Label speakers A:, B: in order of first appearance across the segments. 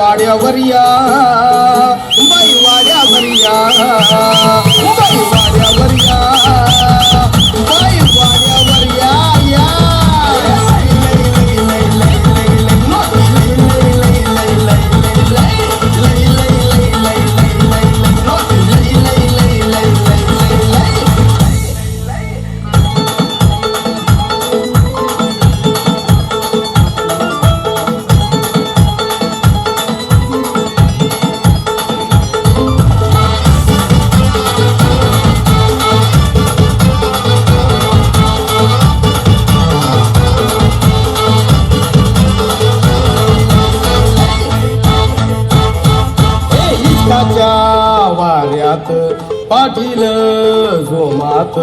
A: वाड्यावर या, बाई वाड्यावर या, बाई वाड्यावर या, बाई वाड्यावर या या. वाऱ्यात पाटील जोमात,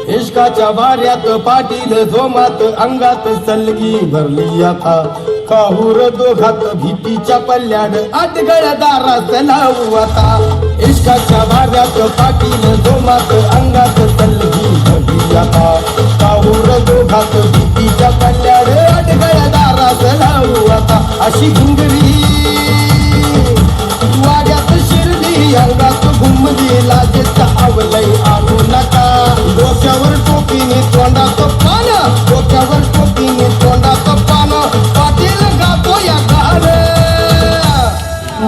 A: इश्काच्या वाऱ्यात पाटील जोमात, अंगात सलगी भरली आता, काहूर दोघात भीतीच्या पल्ल्याड आटगळ दारात लावू आता. इश्काच्या वाऱ्यात पाटील जोमात, अंगात सलगी भरली आता, काहूर दोघात भीतीच्या पल्ल्याड आटगळ दारात लावू आता. अशी घुंगरी वाड्यात शिरली, अंगात घुमली, लाजेचा आवलय आणू नका. डोक्यावर टोपीने तोंडात पान, डोक्यावर टोपीने तोंडात पान, पाटील गातो या गाणं.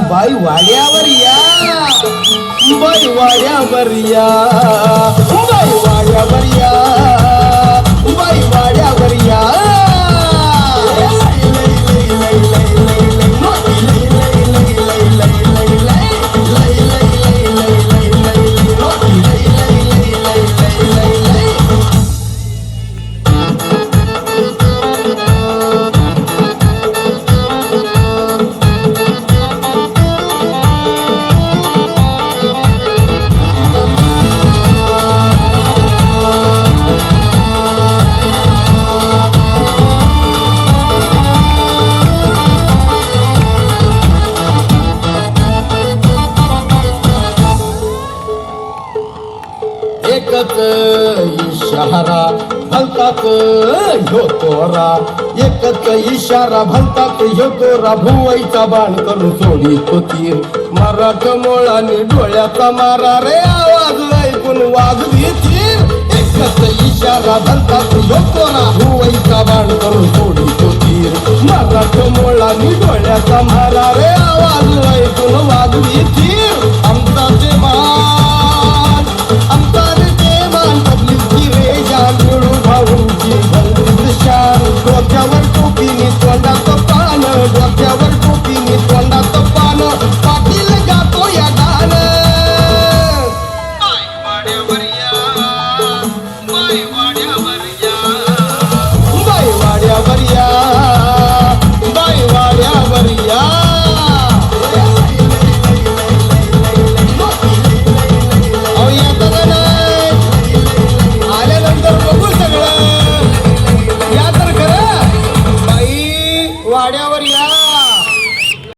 A: बाई वाड्यावर या, बाई वाड्यावर या, बाई वाड्यावर या, बाई वाड्यावर या. एकच इशारा भलतात ह्यो तोरा, एकच इशारा भलतात ह्यो तोरा, भुवईचा बाण करून सोडीत तीर. मराठमोळाने डोळ्याचा मारा रे, आवाज ऐकून वाजवी तीर. एकच इशारा भलतात ह्यो तोरा, भुवईचा बाण करून सोडीत तीर. मराठमोळाने डोळ्याचा मारा रे, आवाज ऐकून वाजवी तीर.